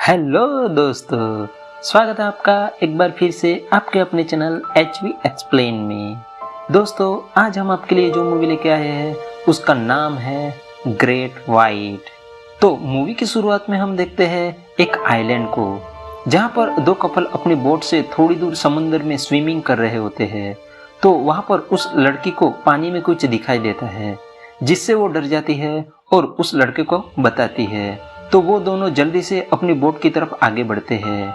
Hello दोस्तों, स्वागत है आपका एक बार फिर से आपके अपने चैनल HV एक्सप्लेन में। दोस्तों, आज हम आपके लिए जो मूवी लेके आए हैं उसका नाम है ग्रेट वाइट। तो मूवी की शुरुआत में हम देखते हैं एक आइलैंड को, जहाँ पर दो कपल अपनी बोट से थोड़ी दूर समुद्र में स्विमिंग कर रहे होते हैं। तो वहाँ पर उस लड़की को पानी में कुछ दिखाई देता है, जिससे वो डर जाती है और उस लड़के को बताती है। तो वो दोनों जल्दी से अपनी बोट की तरफ आगे बढ़ते हैं।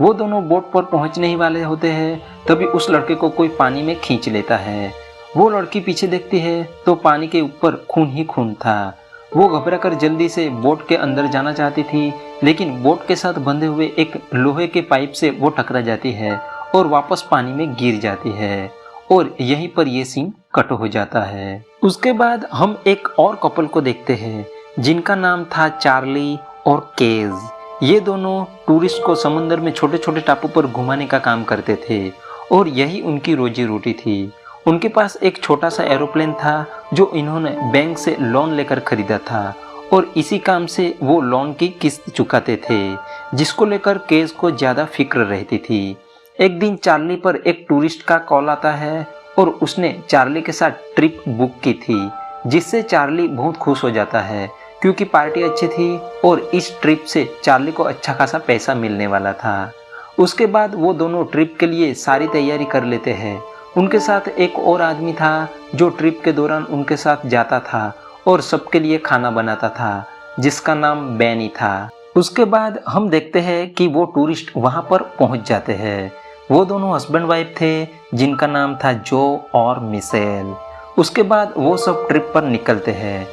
वो दोनों बोट पर पहुंचने ही वाले होते हैं, तभी उस लड़के को कोई पानी में खींच लेता है। वो लड़की पीछे देखती है तो पानी के ऊपर खून ही खून था। वो घबराकर जल्दी से बोट के अंदर जाना चाहती थी, लेकिन बोट के साथ बंधे हुए एक लोहे के पाइप से वो टकरा जाती है और वापस पानी में गिर जाती है। और यहीं पर ये सीन कट हो जाता है। उसके बाद हम एक और कपल को देखते हैं, जिनका नाम था चार्ली और केज। ये दोनों टूरिस्ट को समुद्र में छोटे छोटे टापू पर घुमाने का काम करते थे और यही उनकी रोजी रोटी थी। उनके पास एक छोटा सा एरोप्लेन था जो इन्होंने बैंक से लोन लेकर खरीदा था और इसी काम से वो लोन की किस्त चुकाते थे, जिसको लेकर केज को ज़्यादा फिक्र रहती थी। एक दिन चार्ली पर एक टूरिस्ट का कॉल आता है और उसने चार्ली के साथ ट्रिप बुक की थी, जिससे चार्ली बहुत खुश हो जाता है क्योंकि पार्टी अच्छी थी और इस ट्रिप से चार्ली को अच्छा खासा पैसा मिलने वाला था। उसके बाद वो दोनों ट्रिप के लिए सारी तैयारी कर लेते हैं। उनके साथ एक और आदमी था जो ट्रिप के दौरान उनके साथ जाता था और सबके लिए खाना बनाता था, जिसका नाम बैनी था। उसके बाद हम देखते हैं कि वो टूरिस्ट वहाँ पर पहुँच जाते हैं। वो दोनों हस्बैंड वाइफ थे, जिनका नाम था जो और मिशेल। उसके बाद वो सब ट्रिप पर निकलते हैं।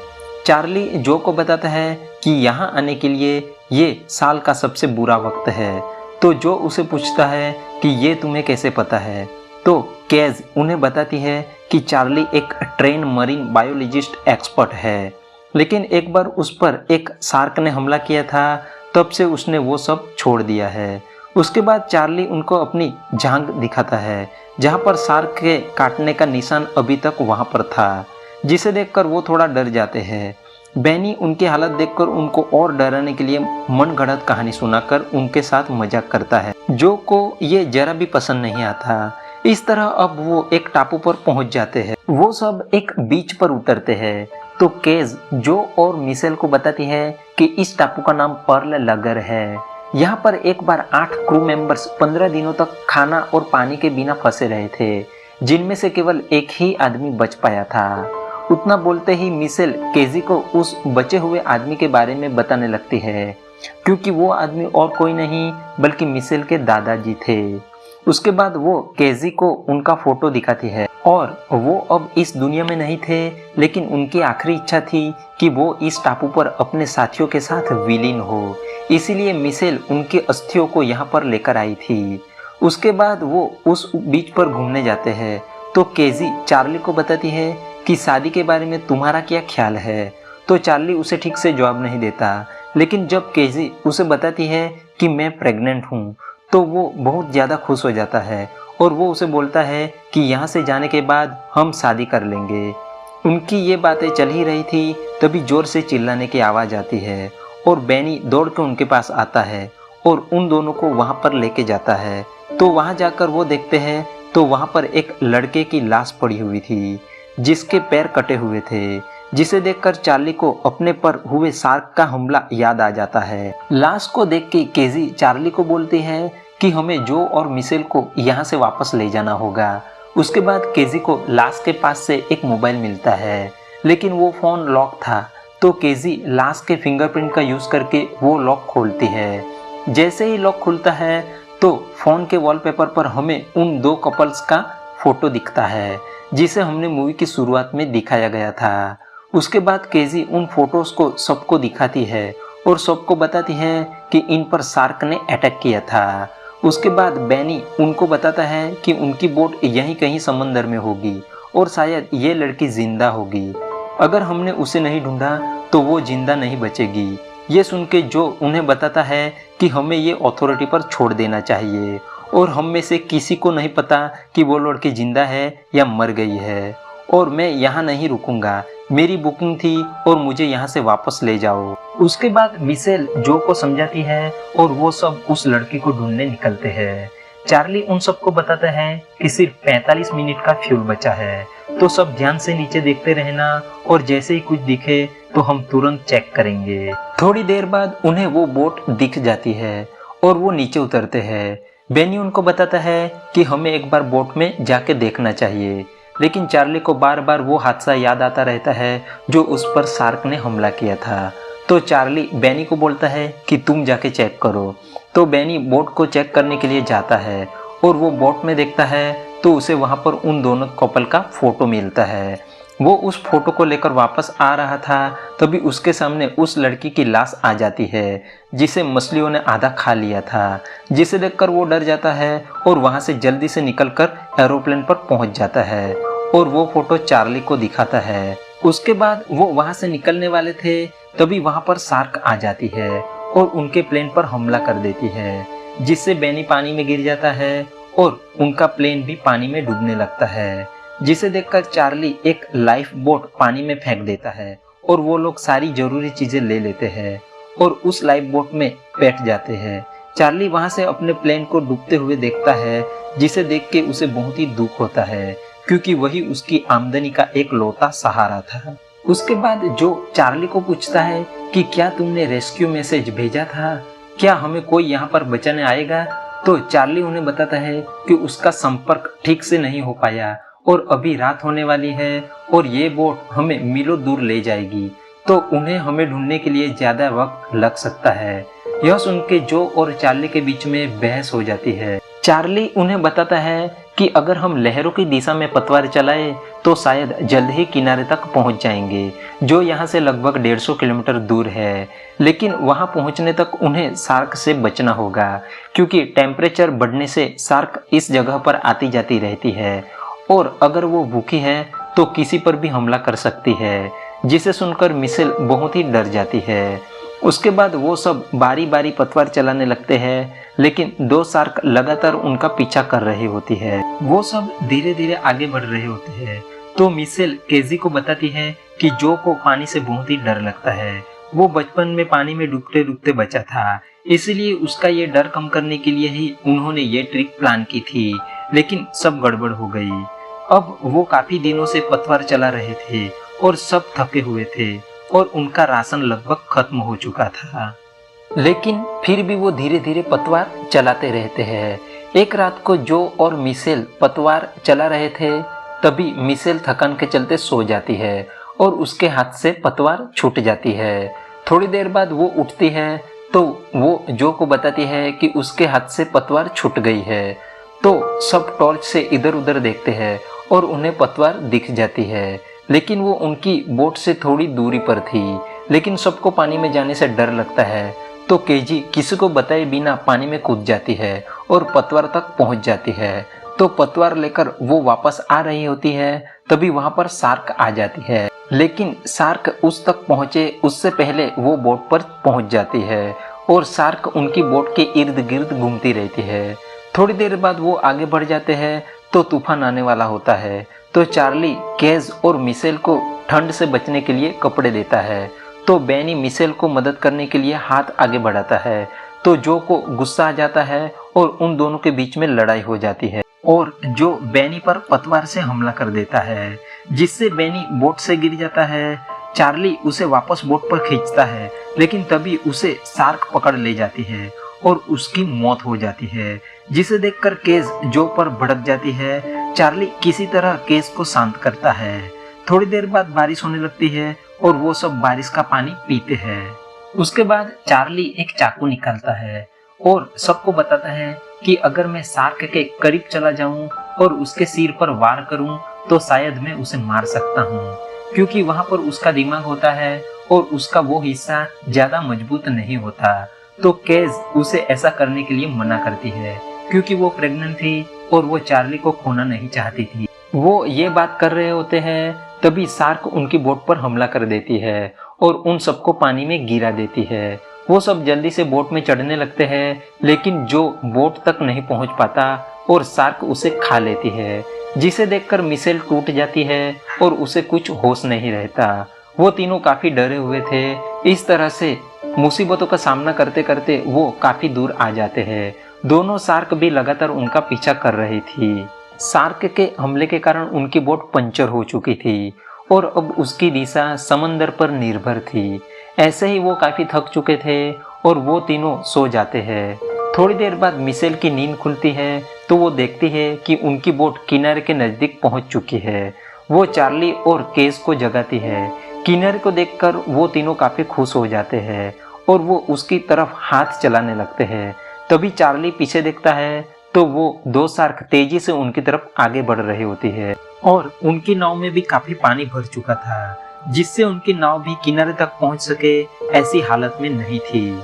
चार्ली जो को बताता है कि यहाँ आने के लिए ये साल का सबसे बुरा वक्त है। तो जो उसे पूछता है कि ये तुम्हें कैसे पता है, तो केज उन्हें बताती है कि चार्ली एक ट्रेन मरीन बायोलॉजिस्ट एक्सपर्ट है, लेकिन एक बार उस पर एक शार्क ने हमला किया था, तब से उसने वो सब छोड़ दिया है। उसके बाद चार्ली उनको अपनी जांघ दिखाता है, जहाँ पर शार्क के काटने का निशान अभी तक वहाँ पर था, जिसे देखकर वो थोड़ा डर जाते हैं। बैनी उनकी हालत देखकर उनको और डराने के लिए मनगढ़ंत कहानी सुनाकर उनके साथ मजाक करता है, जो को ये जरा भी पसंद नहीं आता। इस तरह अब वो एक टापू पर पहुंच जाते हैं। वो सब एक बीच पर उतरते हैं तो केज जो और मिशेल को बताती है कि इस टापू का नाम पर्ल लगर है। यहाँ पर एक बार 8 क्रू मेंबर्स 15 दिनों तक खाना और पानी के बिना फंसे रहे थे, जिनमें से केवल एक ही आदमी बच पाया था। उतना बोलते ही मिशेल केजी को उस बचे हुए आदमी के बारे में बताने लगती है, क्योंकि वो आदमी और कोई नहीं बल्कि मिशेल के दादाजी थे। उसके बाद वो केजी को उनका फोटो दिखाती है और वो अब इस दुनिया में नहीं थे, लेकिन उनकी आखिरी इच्छा थी कि वो इस टापू पर अपने साथियों के साथ विलीन हो। इसीलिए मिशेल उनकी अस्थियों को यहाँ पर लेकर आई थी। उसके बाद वो उस बीच पर घूमने जाते हैं तो केजी चार्ली को बताती है कि शादी के बारे में तुम्हारा क्या ख्याल है। तो चार्ली उसे ठीक से जवाब नहीं देता, लेकिन जब केजी उसे बताती है कि मैं प्रेग्नेंट हूँ, तो वो बहुत ज़्यादा खुश हो जाता है और वो उसे बोलता है कि यहाँ से जाने के बाद हम शादी कर लेंगे। उनकी ये बातें चल ही रही थी, तभी जोर से चिल्लाने की आवाज़ आती है और बैनी दौड़ के उनके पास आता है और उन दोनों को वहाँ पर लेके जाता है। तो वहाँ जाकर वो देखते हैं तो वहाँ पर एक लड़के की लाश पड़ी हुई थी, जिसके पैर कटे हुए थे, जिसे देखकर चार्ली को अपने पर हुए शार्क का हमला याद आ जाता है। लाश को देख के केजी चार्ली को बोलती है कि हमें जो और मिशेल को यहाँ से वापस ले जाना होगा। उसके बाद केजी को लाश के पास से एक मोबाइल मिलता है, लेकिन वो फ़ोन लॉक था। तो केजी लाश के फिंगरप्रिंट का यूज़ करके वो लॉक खोलती है। जैसे ही लॉक खुलता है तो फ़ोन के वॉलपेपर पर हमें उन दो कपल्स का फोटो दिखता है, जिसे हमने मूवी की शुरुआत में दिखाया गया था। उसके बाद केजी उन फोटोज को सबको दिखाती है और सबको बताती है कि इन पर शार्क ने अटैक किया था। उसके बाद बैनी उनको बताता है कि उनकी बोट यहीं कहीं समंदर में होगी और शायद ये लड़की जिंदा होगी। अगर हमने उसे नहीं ढूंढा तो वो जिंदा नहीं बचेगी। ये सुन के जो उन्हें बताता है कि हमें ये अथॉरिटी पर छोड़ देना चाहिए और हम में से किसी को नहीं पता कि वो लड़की जिंदा है या मर गई है, और मैं यहाँ नहीं रुकूंगा, मेरी बुकिंग थी और मुझे यहाँ से वापस ले जाओ। उसके बाद मिशेल जो को समझाती है और वो सब उस लड़की को ढूंढने निकलते हैं। चार्ली उन सबको बताता है कि सिर्फ 45 मिनट का फ्यूल बचा है, तो सब ध्यान से नीचे देखते रहना और जैसे ही कुछ दिखे तो हम तुरंत चेक करेंगे। थोड़ी देर बाद उन्हें वो बोट दिख जाती है और वो नीचे उतरते हैं। बेनी उनको बताता है कि हमें एक बार बोट में जाके देखना चाहिए, लेकिन चार्ली को बार बार वो हादसा याद आता रहता है जो उस पर शार्क ने हमला किया था। तो चार्ली बेनी को बोलता है कि तुम जाके चेक करो। तो बेनी बोट को चेक करने के लिए जाता है और वो बोट में देखता है तो उसे वहाँ पर उन दोनों कपल का फोटो मिलता है। वो उस फोटो को लेकर वापस आ रहा था, तभी उसके सामने उस लड़की की लाश आ जाती है जिसे मछलियों ने आधा खा लिया था, जिसे देखकर वो डर जाता है और वहाँ से जल्दी से निकलकर एरोप्लेन पर पहुँच जाता है और वो फोटो चार्ली को दिखाता है। उसके बाद वो वहाँ से निकलने वाले थे, तभी वहाँ पर शार्क आ जाती है और उनके प्लेन पर हमला कर देती है, जिससे बेनी पानी में गिर जाता है और उनका प्लेन भी पानी में डूबने लगता है, जिसे देखकर चार्ली एक लाइफ बोट पानी में फेंक देता है और वो लोग सारी जरूरी चीजें ले लेते हैं और उस लाइफ बोट में बैठ जाते हैं। चार्ली वहां से अपने प्लेन को डूबते हुए देखता है, जिसे देख के उसे बहुत ही दुख होता है क्योंकि वही उसकी आमदनी का एक लौता सहारा था। उसके बाद जो चार्ली को पूछता है कि क्या तुमने रेस्क्यू मैसेज भेजा था, क्या हमें कोई यहाँ पर बचाने आएगा, तो चार्ली उन्हें बताता है कि उसका संपर्क ठीक से नहीं हो पाया और अभी रात होने वाली है और ये बोट हमें मीलों दूर ले जाएगी, तो उन्हें हमें ढूंढने के लिए ज्यादा वक्त लग सकता है। यह सुन के जो और चार्ली के बीच में बहस हो जाती है। चार्ली उन्हें बताता है कि अगर हम लहरों की दिशा में पतवार चलाए तो शायद जल्द ही किनारे तक पहुंच जाएंगे, जो यहाँ से लगभग 150 किलोमीटर दूर है, लेकिन वहां पहुंचने तक उन्हें शार्क से बचना होगा क्योंकि टेम्परेचर बढ़ने से शार्क इस जगह पर आती जाती रहती है और अगर वो भूखी है तो किसी पर भी हमला कर सकती है, जिसे सुनकर मिशेल बहुत ही डर जाती है। उसके बाद वो सब बारी बारी पतवार चलाने लगते हैं, लेकिन दो शार्क लगातार उनका पीछा कर रही होती है। वो सब धीरे धीरे आगे बढ़ रहे होते हैं, तो मिशेल केजी को बताती है कि जो को पानी से बहुत ही डर लगता है। वो बचपन में पानी में डूबते डूबते बचा था, इसलिए उसका ये डर कम करने के लिए ही उन्होंने ये ट्रिक प्लान की थी, लेकिन सब गड़बड़ हो गई। अब वो काफी दिनों से पतवार चला रहे थे और सब थके हुए थे और उनका राशन लगभग खत्म हो चुका था, लेकिन फिर भी वो धीरे धीरे पतवार चलाते रहते हैं। एक रात को जो और मिशेल पतवार चला रहे थे, तभी मिशेल थकान के चलते सो जाती है और उसके हाथ से पतवार छूट जाती है। थोड़ी देर बाद वो उठती है तो वो जो को बताती है कि उसके हाथ से पतवार छूट गई है। तो सब टॉर्च से इधर उधर देखते हैं और उन्हें पतवार दिख जाती है, लेकिन वो उनकी बोट से थोड़ी दूरी पर थी। लेकिन सबको पानी में जाने से डर लगता है, तो केजी किसी को बताए बिना पानी में कूद जाती है और पतवार तक पहुंच जाती है। तो पतवार लेकर वो वापस आ रही होती है, तभी वहां पर शार्क आ जाती है, लेकिन शार्क उस तक पहुंचे उससे पहले वो बोट पर पहुंच जाती है और शार्क उनकी बोट के इर्द गिर्द घूमती रहती है। थोड़ी देर बाद वो आगे बढ़ जाते हैं तो तूफान आने वाला होता है। तो चार्ली केज और मिशेल को ठंड से बचने के लिए कपड़े देता है, तो बेनी मिशेल को मदद करने के लिए हाथ आगे बढ़ाता है। तो जो को गुस्सा आ जाता है और उन दोनों के बीच में लड़ाई हो जाती है और जो बेनी पर पतवार से हमला कर देता है, जिससे बेनी बोट से गिर जाता है। चार्ली उसे वापस बोट पर खींचता है, लेकिन तभी उसे शार्क पकड़ ले जाती है और उसकी मौत हो जाती है, जिसे देखकर केज जो पर भड़क जाती है। चार्ली किसी तरह केज को शांत करता है। थोड़ी देर बाद बारिश होने लगती है और वो सब बारिश का पानी पीते हैं। उसके बाद चार्ली एक चाकू निकालता है और सबको बताता है कि अगर मैं शार्क के करीब चला जाऊं और उसके सिर पर वार करूं तो शायद मैं उसे मार सकता हूं, क्योंकि वहां पर उसका दिमाग होता है और उसका वो हिस्सा ज्यादा मजबूत नहीं होता। तो केज उसे ऐसा करने के लिए मना करती है, क्योंकि वो प्रेग्नेंट थी और वो चार्ली को खोना नहीं चाहती थी। वो ये बात कर रहे होते हैं, तभी शार्क उनकी बोट पर हमला कर देती है और उन सबको पानी में गिरा देती है। वो सब जल्दी से बोट में चढ़ने लगते हैं, लेकिन जो बोट तक नहीं पहुंच पाता और शार्क उसे खा लेती है, जिसे देखकर मिशेल टूट जाती है और उसे कुछ होश नहीं रहता। वो तीनों काफी डरे हुए थे। इस तरह से मुसीबतों का सामना करते करते वो काफी दूर आ जाते हैं। दोनों शार्क भी लगातार उनका पीछा कर रही थी। शार्क के हमले के कारण उनकी बोट पंचर हो चुकी थी और अब उसकी दिशा समंदर पर निर्भर थी। ऐसे ही वो काफी थक चुके थे और वो तीनों सो जाते हैं। थोड़ी देर बाद मिशेल की नींद खुलती है तो वो देखती है कि उनकी बोट किनारे के नजदीक पहुंच चुकी है। वो चार्ली और केस को जगाती है। किनारे को देखकर वो तीनों काफी खुश हो जाते हैं और वो उसकी तरफ हाथ चलाने लगते हैं। तभी चार्ली पीछे देखता है तो वो दो शार्क तेजी से उनकी तरफ आगे बढ़ रही होती है और उनकी नाव में भी काफी पानी भर चुका था, जिससे उनकी नाव भी किनारे तक पहुंच सके ऐसी हालत में नहीं थी।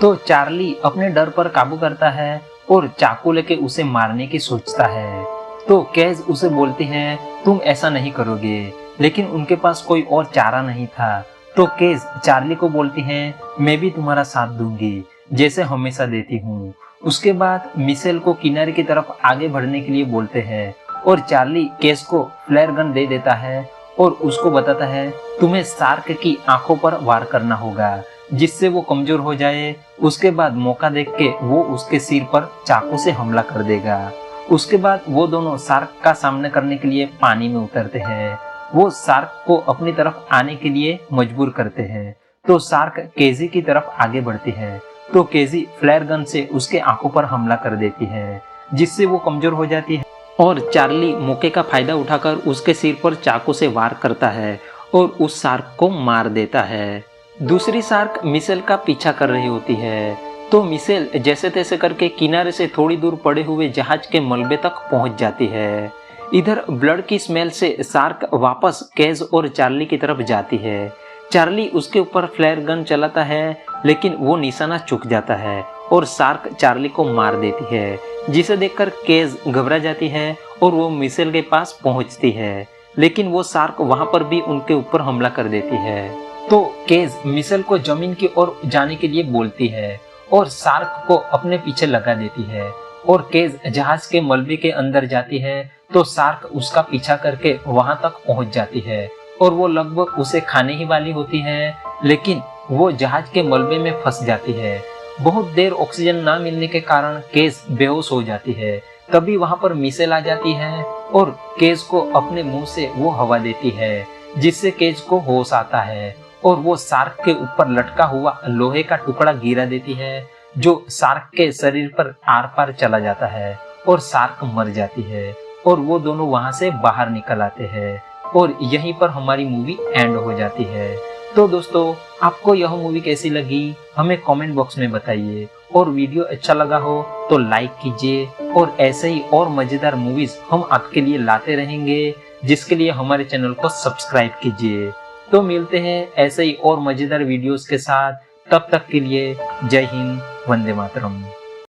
तो चार्ली अपने डर पर काबू करता है और चाकू लेके उसे मारने की सोचता है। तो केज उसे बोलती है तुम ऐसा नहीं करोगे, लेकिन उनके पास कोई और चारा नहीं था। तो केज चार्ली को बोलती है मैं भी तुम्हारा साथ दूंगी जैसे हमेशा देती हूँ। उसके बाद मिशेल को किनारे की तरफ आगे बढ़ने के लिए बोलते हैं और चार्ली केस को फ्लेयर गन दे देता है और उसको बताता है तुम्हें शार्क की आंखों पर वार करना होगा जिससे वो कमजोर हो जाए। उसके बाद मौका देख के वो उसके सिर पर चाकू से हमला कर देगा। उसके बाद वो दोनों शार्क का सामना करने के लिए पानी में उतरते हैं। वो शार्क को अपनी तरफ आने के लिए मजबूर करते हैं। तो शार्क केजी की तरफ आगे बढ़ती है तो केजी फ्लेयर गन से उसके आंखों पर हमला कर देती है जिससे वो कमजोर हो जाती है और चार्ली मौके का फायदा उठाकर उसके सिर पर चाकू से वार करता है और उस शार्क को मार देता है। दूसरी शार्क मिशेल का पीछा कर रही होती है तो मिशेल जैसे तैसे करके किनारे से थोड़ी दूर पड़े हुए जहाज के मलबे तक पहुंच जाती है। इधर ब्लड की स्मेल से शार्क वापस केज और चार्ली की तरफ जाती है। चार्ली उसके ऊपर फ्लेयर गन चलाता है लेकिन वो निशाना चूक जाता है और शार्क चार्ली को मार देती है, जिसे देखकर केज घबरा जाती है और वो मिशेल के पास पहुंचती है, लेकिन वो शार्क वहां पर भी उनके ऊपर हमला कर देती है। तो केज मिशेल को जमीन की ओर जाने के लिए बोलती है और शार्क को अपने पीछे लगा देती है और केज जहाज के मलबे के अंदर जाती है तो शार्क उसका पीछा करके वहां तक पहुंच जाती है और वो लगभग उसे खाने ही वाली होती है, लेकिन वो जहाज के मलबे में फंस जाती है। बहुत देर ऑक्सीजन ना मिलने के कारण केज बेहोश हो जाती है। तभी वहां पर मिशेल आ जाती है और केज को अपने मुंह से वो हवा देती है जिससे केज को होश आता है और वो शार्क के ऊपर लटका हुआ लोहे का टुकड़ा गिरा देती है जो शार्क के शरीर पर आर पार चला जाता है और शार्क मर जाती है और वो दोनों वहां से बाहर निकल आते हैं और यहीं पर हमारी मूवी एंड हो जाती है। तो दोस्तों आपको यह मूवी कैसी लगी हमें कमेंट बॉक्स में बताइए और वीडियो अच्छा लगा हो तो लाइक कीजिए और ऐसे ही और मजेदार मूवीज हम आपके लिए लाते रहेंगे, जिसके लिए हमारे चैनल को सब्सक्राइब कीजिए। तो मिलते हैं ऐसे ही और मजेदार वीडियोस के साथ, तब तक के लिए जय हिंद, वंदे मातरम।